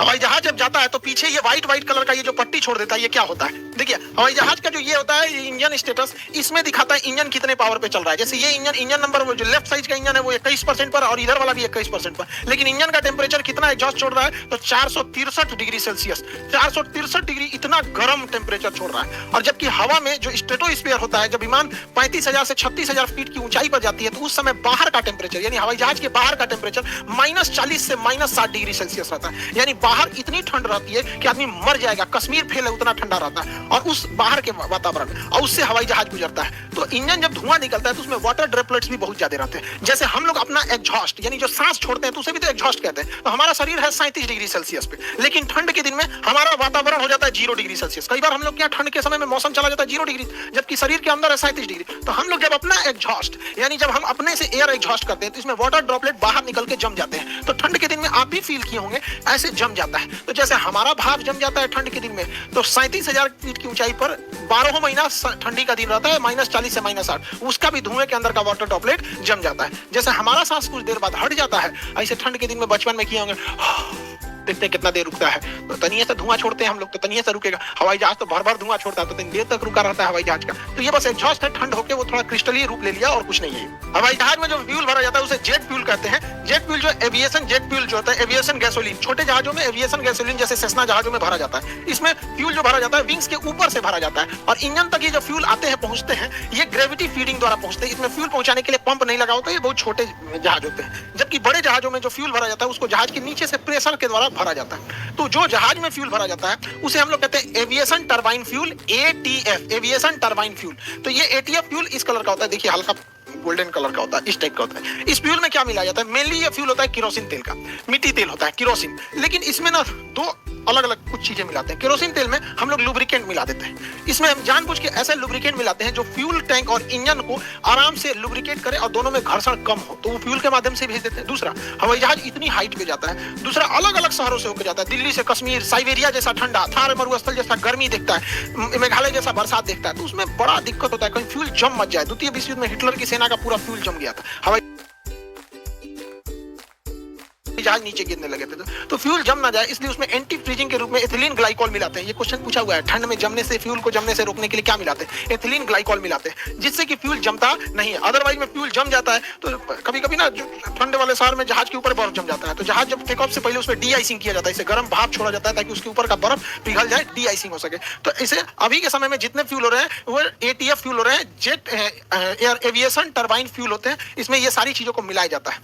हवाई जहाज जब जाता है तो पीछे ये व्हाइट व्हाइट कलर का ये जो पट्टी छोड़ देता है, ये क्या होता है? देखिए हवाई जहाज का जो ये होता है इंजन स्टेटस, इसमें दिखाता है इंजन कितने पावर पे चल रहा है। जैसे ये इंजन नंबर जो लेफ्ट साइड का इंजन है वो 21% पर और इधर वाला भी 21% पर, लेकिन इंजन का टेम्परेचर कितना एग्जॉस्ट छोड़ रहा है? तो 463 डिग्री सेल्सियस, 463 डिग्री इतना गर्म टेम्परेचर छोड़ रहा है। और जबकि हवा में जो स्ट्रेटोस्फीयर होता है, जब विमान 35,000 से 36,000 फीट की ऊंचाई पर जाती है तो उस समय बाहर का टेम्परेचर यानी हवाई जहाज के बाहर का टेम्परेचर -40 से -60 डिग्री सेल्सियस रहता है। यानी बाहर इतनी ठंड रहती है कि आदमी मर जाएगा, कश्मीर फेल है उतना ठंडा रहता है। और उस बाहर के वातावरण और उससे हवाई जहाज गुजरता है तो इंजन जब धुआं निकलता है तो उसमें वाटर ड्रॉपलेट्स भी बहुत ज्यादा रहते हैं। जैसे हम लोग अपना एग्जॉस्ट यानी जो सांस छोड़ते हैं तो उसे भी तो एग्जॉस्ट कहते हैं। तो हमारा शरीर है 37 डिग्री सेल्सियस पे, लेकिन ठंड के दिन में हमारा वातावरण हो जाता है 0 डिग्री सेल्सियस। कई बार हम लोग क्या ठंड के समय में मौसम चला जाता है 0 डिग्री, जबकि शरीर के अंदर है 37 डिग्री। तो हम लोग जब अपना एग्जॉस्ट यानी जब हम अपने से एयर एग्जॉस्ट करते हैं तो इसमें वाटर ड्रॉपलेट बाहर निकल के जम जाते हैं। तो ठंड के दिन में आप भी फील किए होंगे ऐसे जम जाता है। तो जैसे हमारा भाप जम जाता है ठंड के दिन में, तो 37,000 फीट की ऊंचाई पर 12 महीना ठंडी का दिन रहता है -40 से -60, उसका भी धुएं के अंदर का वाटर ड्रॉपलेट जम जाता है। जैसे हमारा सांस कुछ देर बाद हट जाता है, ऐसे ठंड के दिन में बचपन में किए होंगे, देखते हैं कितना देर रुकता है। तो तनिए से धुआं छोड़ते हैं हम लोग तो तनिए से रुकेगा। हवाई जहाज तो भर भर धुआं छोड़ता है तो देर तक रुका रहता है हवाई जहाज का। तो ये बस एग्जॉस्ट है, ठंड होकर वो थोड़ा क्रिस्टलीय रूप ले लिया और कुछ नहीं है। हवाई जहाज में जो फ्यूल भरा जाता है उसे जेट फ्यूल कहते हैं। जेट फ्यूल जो एविएशन जेट फ्यूल जो होता है, एविएशन गैसोलीन, छोटे जहाजों में एविएशन गैसोलीन जैसे सेस्ना जहाजों में भरा जाता है। इसमें फ्यूल जो भरा जाता है विंग्स के ऊपर से भरा जाता है और इंजन तक ये जो फ्यूल आते हैं पहुंचते हैं, ये ग्रेविटी फीडिंग द्वारा पहुंचते हैं। इसमें फ्यूल पहुंचाने के लिए पंप नहीं लगा होता, ये बहुत छोटे जहाज होते हैं। जबकि बड़े जहाजों में जो फ्यूल भरा जाता है उसको जहाज के नीचे से प्रेशर के द्वारा भरा जाता है। तो जो जहाज में फ्यूल भरा जाता है उसे हम लोग कहते हैं aviation turbine fuel, ATF, aviation turbine fuel. तो ये ATF फ्यूल इस कलर का होता है, देखिए हल्का गोल्डन कलर का होता है, इस टाइप का होता है। इस फ्यूल में क्या मिलाया जाता है? मेनली ये फ्यूल होता है केरोसिन तेल का, मिट्टी तेल होता है केरोसिन। लेकिन इसमें ना दो अलग अलग कुछ चीजें मिलाते हैं। केरोसिन तेल में हम लोग लुब्रिकेंट मिला देते हैं। इसमें हम जानबूझ के ऐसे लुब्रिकेंट मिलाते हैं जो फ्यूल टैंक और इंजन को आराम से लुब्रिकेट करे और दोनों में घर्षण कम हो, तो वो फ्यूल के माध्यम से भेज देते हैं। दूसरा, हवाई जहाज इतनी हाइट पे जाता है, दूसरा अलग अलग शहरों से होकर जाता है। दिल्ली से कश्मीर, साइबेरिया जैसा ठंडा, थार मरुस्थल जैसा गर्मी देखता है, मेघालय जैसा बरसात देखता है। तो उसमें बड़ा दिक्कत होता है कहीं फ्यूल जम मच जाए। द्वितीय विश्व युद्ध में हिटलर की सेना का पूरा फ्यूल जम गया था, हवाई जहाज नीचे गिरने लगे थे। तो फ्यूल जम ना जाए इसलिए उसमें एंटी फ्रीजिंग के रूप में एथिलीन ग्लाइकॉल मिलाते हैं। ये क्वेश्चन पूछा हुआ है, ठंड में जमने से फ्यूल को जमने से रोकने के लिए क्या मिलाते हैं? एथिलीन ग्लाइकॉल मिलाते हैं, जिससे कि फ्यूल जमता नहीं है। अदरवाइज में फ्यूल जम जाता है तो कभी कभी ना ठंड वाले शहर में जहाज के ऊपर बर्फ जम जाता है, तो जहाज जब टेक ऑफ से पहले उसमें डी आइसिंग किया जाता है, इसे गर्म भाप छोड़ा जाता है ताकि उसके ऊपर का बर्फ पिघल जाए, डी आइसिंग हो सके। तो इसे अभी के समय में जितने फ्यूल हो रहे हैं वो ATF फ्यूल हो रहे हैं, jet air aviation turbine fuel होते हैं। इसमें ये सारी चीजों को मिलाया जाता है।